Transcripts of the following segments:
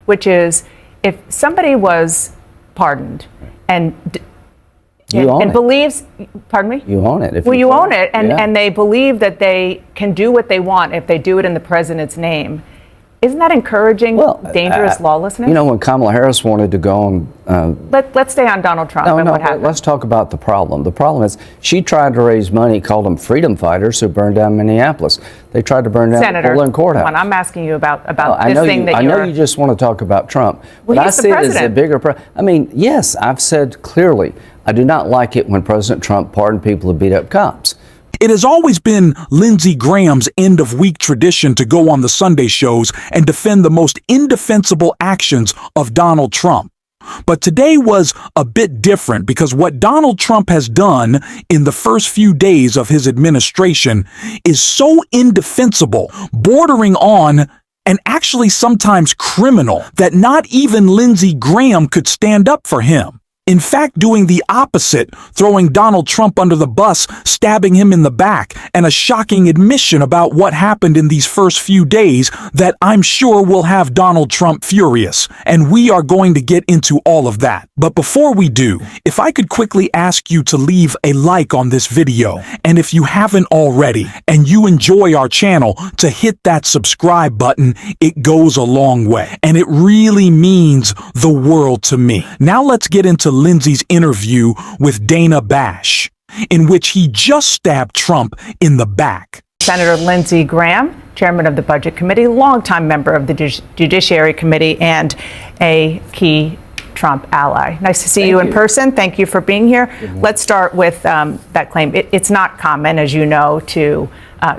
which is if somebody was pardoned and believes, pardon me? You own it. You own it, and they believe that they can do what they want if they do it in the president's name. Isn't that encouraging dangerous lawlessness? You know, when Kamala Harris wanted to go on... let's stay on Donald Trump and what happened. Let's talk about the problem. The problem is she tried to raise money, called them freedom fighters who burned down Minneapolis. They tried to burn down the Portland courthouse. I'm asking you about this thing that you're... I know you just want to talk about Trump, but I see it as a bigger problem. I mean, yes, I've said clearly, I do not like it when President Trump pardoned people who beat up cops. It has always been Lindsey Graham's end-of-week tradition to go on the Sunday shows and defend the most indefensible actions of Donald Trump. But today was a bit different because what Donald Trump has done in the first few days of his administration is so indefensible, bordering on and actually sometimes criminal, that not even Lindsey Graham could stand up for him. In fact, doing the opposite, throwing Donald Trump under the bus, stabbing him in the back, and a shocking admission about what happened in these first few days that I'm sure will have Donald Trump furious. And we are going to get into all of that. But before we do, if I could quickly ask you to leave a like on this video, and if you haven't already, and you enjoy our channel, to hit that subscribe button. It goes a long way, and it really means the world to me. Now let's get into Lindsey's interview with Dana Bash, in which he just stabbed Trump in the back. Senator Lindsey Graham, chairman of the Budget Committee, longtime member of the Judiciary Committee, and a key Trump ally. Nice to see you in person. Thank you for being here. Let's start with that claim. It's not common, as you know, to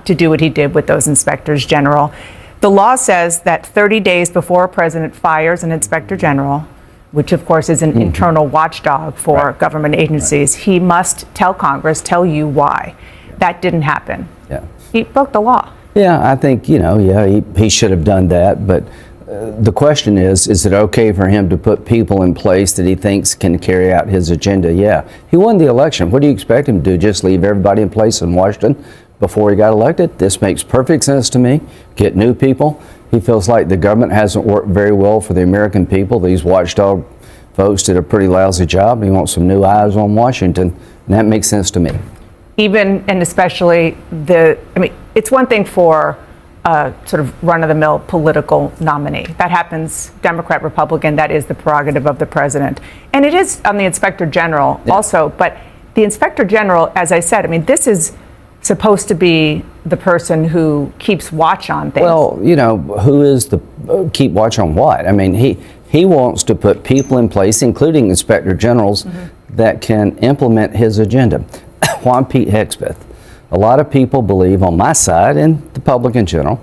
do what he did with those inspectors general. The law says that 30 days before a president fires an inspector general, which of course is an internal watchdog for government agencies, he must tell Congress, tell you why. That didn't happen. He broke the law. I think, he should have done that, but the question is it okay for him to put people in place that he thinks can carry out his agenda? He won the election. What do you expect him to do? Just leave everybody in place in Washington before he got elected? This makes perfect sense to me. Get new people. He feels like the government hasn't worked very well for the American people. These watchdog folks did a pretty lousy job. He wants some new eyes on Washington, and that makes sense to me. Even and especially it's one thing for a sort of run-of-the-mill political nominee. That happens, Democrat, Republican, that is the prerogative of the president. And it is on the Inspector General also, but the Inspector General, as I said, this is supposed to be the person who keeps watch on things. Well, who is the keep watch on what? He wants to put people in place, including inspector generals, that can implement his agenda. Juan Pete Hexbeth. A lot of people believe on my side and the public in general,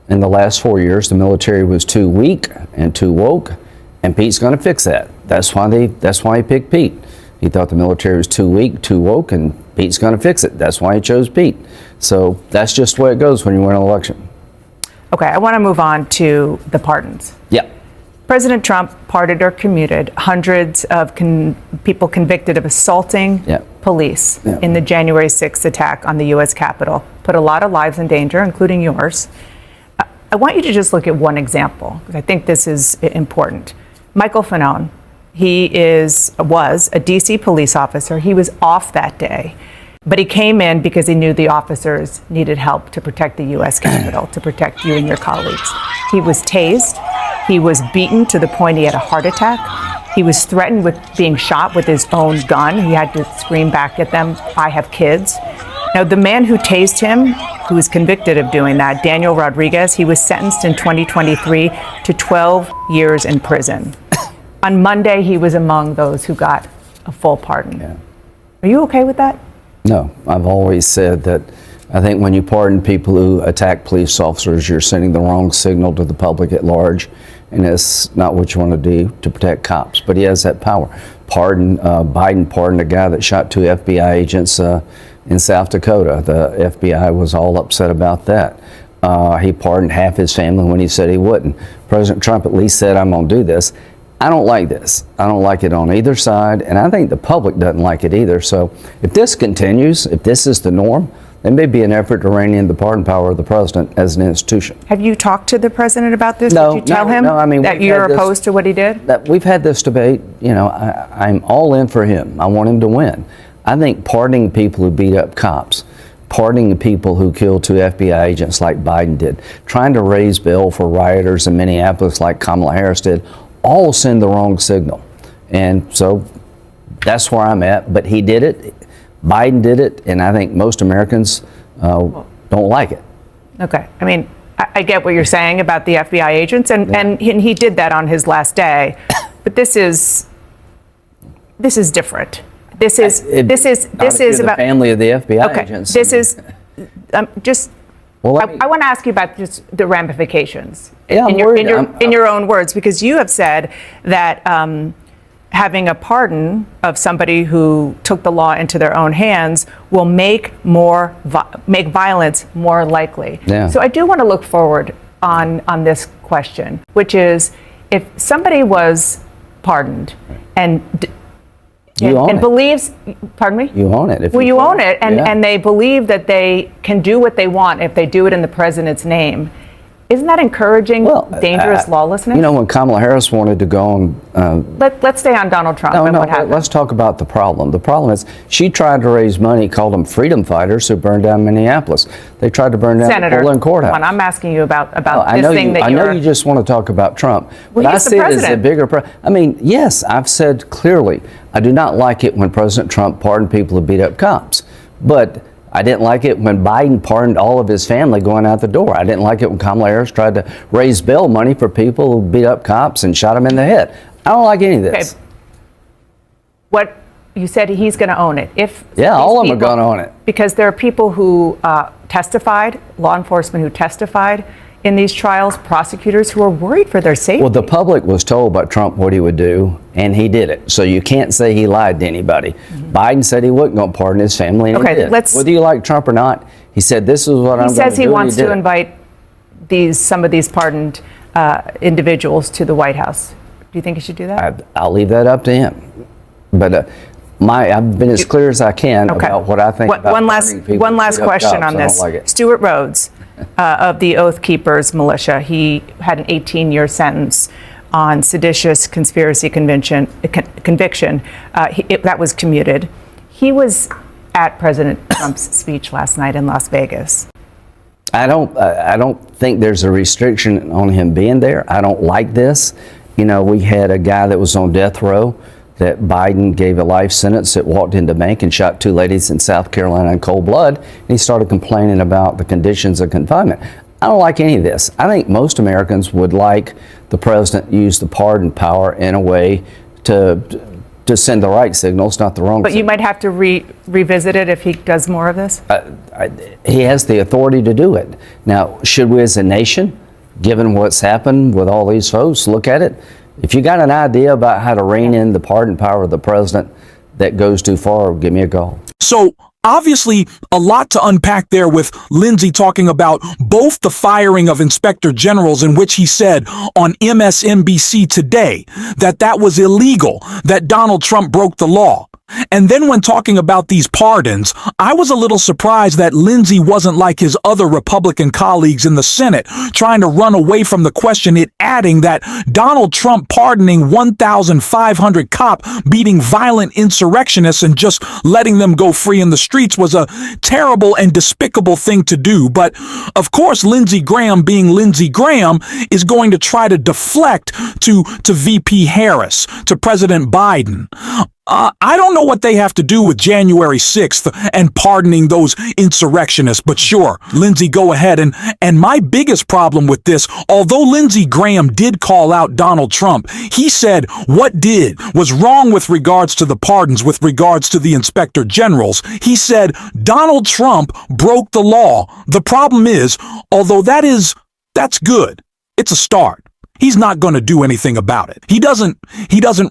in the last 4 years, the military was too weak and too woke, and Pete's going to fix that. That's why he picked Pete. He thought the military was too weak, too woke, and Pete's going to fix it. That's why he chose Pete. So that's just the way it goes when you win an election. Okay, I want to move on to the pardons. President Trump pardoned or commuted hundreds of people convicted of assaulting police in the January 6th attack on the U.S. Capitol. Put a lot of lives in danger, including yours. I want you to just look at one example, because I think this is important. Michael Fanone. He was a D.C. police officer. He was off that day, but he came in because he knew the officers needed help to protect the U.S. Capitol, to protect you and your colleagues. He was tased. He was beaten to the point he had a heart attack. He was threatened with being shot with his own gun. He had to scream back at them, "I have kids." Now, the man who tased him, who was convicted of doing that, Daniel Rodriguez, he was sentenced in 2023 to 12 years in prison. On Monday, he was among those who got a full pardon. Are you okay with that? No, I've always said that I think when you pardon people who attack police officers, you're sending the wrong signal to the public at large, and it's not what you want to do to protect cops. But he has that power. Biden pardoned a guy that shot 2 FBI agents in South Dakota. The FBI was all upset about that. He pardoned half his family when he said he wouldn't. President Trump at least said, "I'm going to do this." I don't like this. I don't like it on either side, and I think the public doesn't like it either. So if this continues, if this is the norm, It may be an effort to rein in the pardon power of the president as an institution. Have you talked to the president about this? No, Did you tell him no, I mean, that you're opposed to what he did? We've had this debate. You know, I'm all in for him. I want him to win. I think pardoning people who beat up cops, pardoning people who killed 2 FBI agents like Biden did, trying to raise bail for rioters in Minneapolis like Kamala Harris did, all send the wrong signal. And so that's where I'm at. But he did it. Biden did it. And I think most Americans don't like it. Okay. I mean, I get what you're saying about the FBI agents, and he did that on his last day. But this is different. This is about the family of the FBI agents. This is just. Well, I want to ask you about just the ramifications in your own words, because you have said that having a pardon of somebody who took the law into their own hands will make violence more likely. Yeah. So I do want to look forward on this question, which is if somebody was pardoned and believes, pardon me? You own it. Well, you own it, and they believe that they can do what they want if they do it in the president's name. Isn't that encouraging dangerous lawlessness? You know, when Kamala Harris wanted to go on... Let's stay on Donald Trump and what happened. Let's talk about the problem. The problem is she tried to raise money, called them freedom fighters who burned down Minneapolis. They tried to burn down the Portland courthouse. I'm asking you about this thing that you're... I know you just want to talk about Trump, but I see it as a bigger... I mean, yes, I've said clearly, I do not like it when President Trump pardoned people who beat up cops, but I didn't like it when Biden pardoned all of his family going out the door. I didn't like it when Kamala Harris tried to raise bail money for people who beat up cops and shot them in the head. I don't like any of this. Okay. What you said, he's going to own it. All of them are going to own it. Because there are people who testified, law enforcement who testified in these trials, prosecutors who are worried for their safety. Well, the public was told by Trump what he would do, and he did it. So you can't say he lied to anybody. Mm-hmm. Biden said he wasn't going to pardon his family, and he did. Whether you like Trump or not, he said this is what I'm going to do. He says he wants to invite some of these pardoned individuals to the White House. Do you think he should do that? I'll leave that up to him. But I've been as clear as I can about what I think about pardoning people. One last question on this. Stuart Rhodes of the Oath Keepers militia, he had an 18-year sentence on seditious conspiracy conviction. That was commuted. He was at President Trump's speech last night in Las Vegas. I don't think there's a restriction on him being there. I don't like this. You know, we had a guy that was on death row that Biden gave a life sentence that walked into a bank and shot 2 ladies in South Carolina in cold blood. And he started complaining about the conditions of confinement. I don't like any of this. I think most Americans would like the president use the pardon power in a way to send the right signals, not the wrong signals. But you might have to revisit it if he does more of this? He has the authority to do it. Now, should we as a nation, given what's happened with all these folks, look at it? If you got an idea about how to rein in the pardon power of the president that goes too far, give me a call. So obviously a lot to unpack there with Lindsey talking about both the firing of inspector generals, in which he said on MSNBC today that was illegal, that Donald Trump broke the law. And then when talking about these pardons, I was a little surprised that Lindsey wasn't like his other Republican colleagues in the Senate, trying to run away from the question, adding that Donald Trump pardoning 1,500 cops beating violent insurrectionists and just letting them go free in the streets was a terrible and despicable thing to do. But of course, Lindsey Graham, being Lindsey Graham, is going to try to deflect to VP Harris, to President Biden. I don't know what they have to do with January 6th and pardoning those insurrectionists, but sure, Lindsey, go ahead. And my biggest problem with this, although Lindsey Graham did call out Donald Trump, he said what was wrong with regards to the pardons, with regards to the inspector generals. He said Donald Trump broke the law. The problem is, although that's good, it's a start. He's not going to do anything about it. He doesn't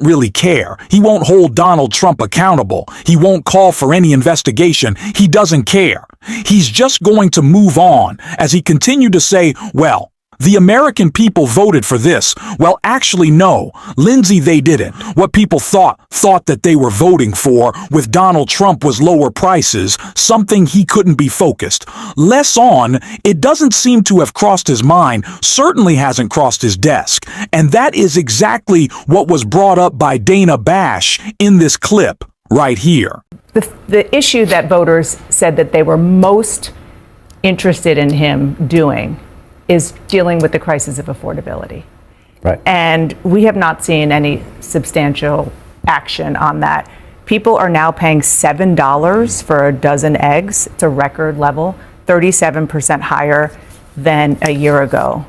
really care. He won't hold Donald Trump accountable. He won't call for any investigation. He doesn't care. He's just going to move on as he continued to say, well, The American people voted for this. Well, actually, no. Lindsey, they didn't. What people thought that they were voting for with Donald Trump was lower prices, something he couldn't be focused. Less on, it doesn't seem to have crossed his mind, certainly hasn't crossed his desk. And that is exactly what was brought up by Dana Bash in this clip right here. The issue that voters said that they were most interested in him doing is dealing with the crisis of affordability. Right. And we have not seen any substantial action on that. People are now paying $7 for a dozen eggs. It's a record level, 37% higher than a year ago.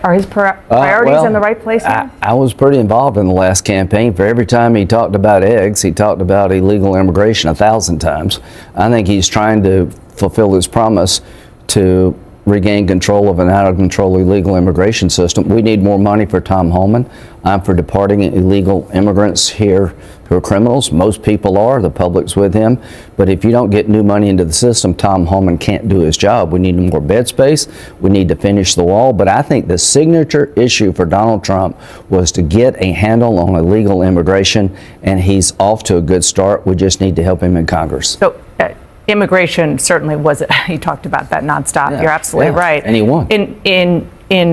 Are his priorities in the right place now? I was pretty involved in the last campaign. For every time he talked about eggs, he talked about illegal immigration 1,000 times. I think he's trying to fulfill his promise to regain control of an out-of-control illegal immigration system. We need more money for Tom Homan. I'm for deporting illegal immigrants here who are criminals. Most people are. The public's with him. But if you don't get new money into the system, Tom Homan can't do his job. We need more bed space. We need to finish the wall. But I think the signature issue for Donald Trump was to get a handle on illegal immigration, and he's off to a good start. We just need to help him in Congress. So, immigration certainly was, he talked about that nonstop. Yeah, You're absolutely right. And he won. In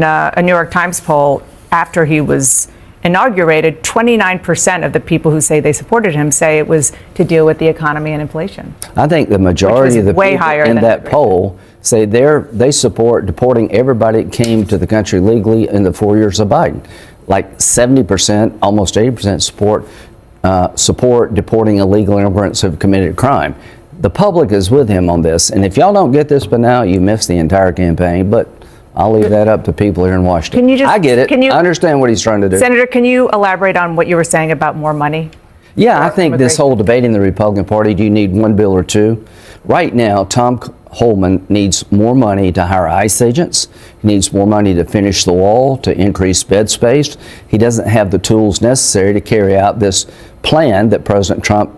a New York Times poll, after he was inaugurated, 29% of the people who say they supported him say it was to deal with the economy and inflation. I think the majority of the way people higher in than that poll say they support deporting everybody that came to the country legally in the 4 years of Biden. Like 70%, almost 80% support deporting illegal immigrants who have committed a crime. The public is with him on this, and if y'all don't get this by now, you missed the entire campaign, but I'll leave that up to people here in Washington. I get it. I understand what he's trying to do. Senator, can you elaborate on what you were saying about more money? Yeah, I think this whole debate in the Republican Party, do you need one bill or two? Right now, Tom Homan needs more money to hire ICE agents. He needs more money to finish the wall, to increase bed space. He doesn't have the tools necessary to carry out this plan that President Trump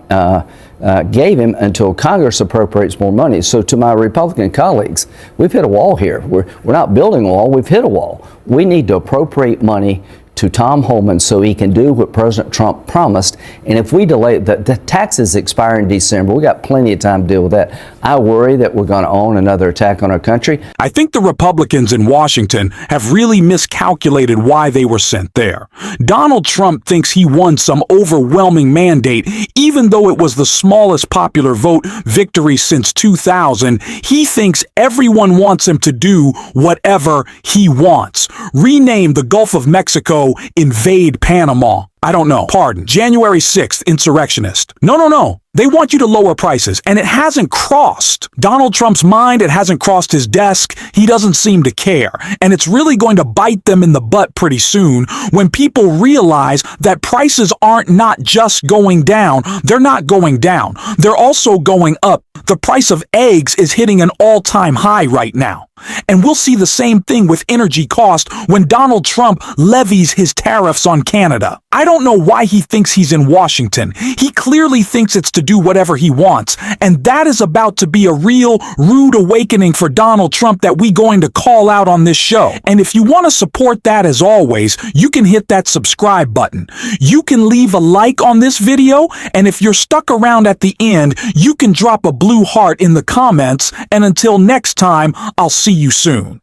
gave him until Congress appropriates more money. So to my Republican colleagues, we've hit a wall here. We're not building a wall, we've hit a wall. We need to appropriate money to Tom Homan so he can do what President Trump promised. And if we delay, the taxes expire in December. We got plenty of time to deal with that. I worry that we're going to own another attack on our country. I think the Republicans in Washington have really miscalculated why they were sent there. Donald Trump thinks he won some overwhelming mandate, even though it was the smallest popular vote victory since 2000. He thinks everyone wants him to do whatever he wants. Rename the Gulf of Mexico invade Panama. I don't know. Pardon. January 6th, insurrectionist. No. They want you to lower prices, and it hasn't crossed Donald Trump's mind. It hasn't crossed his desk. He doesn't seem to care. And it's really going to bite them in the butt pretty soon when people realize that prices aren't not just going down. They're not going down. They're also going up. The price of eggs is hitting an all-time high right now. And we'll see the same thing with energy cost when Donald Trump levies his tariffs on Canada. I don't know why he thinks he's in Washington. He clearly thinks it's to do whatever he wants. And that is about to be a real rude awakening for Donald Trump that we're going to call out on this show. And if you want to support that, as always, you can hit that subscribe button. You can leave a like on this video. And if you're stuck around at the end, you can drop a blue heart in the comments. And until next time, I'll see you soon.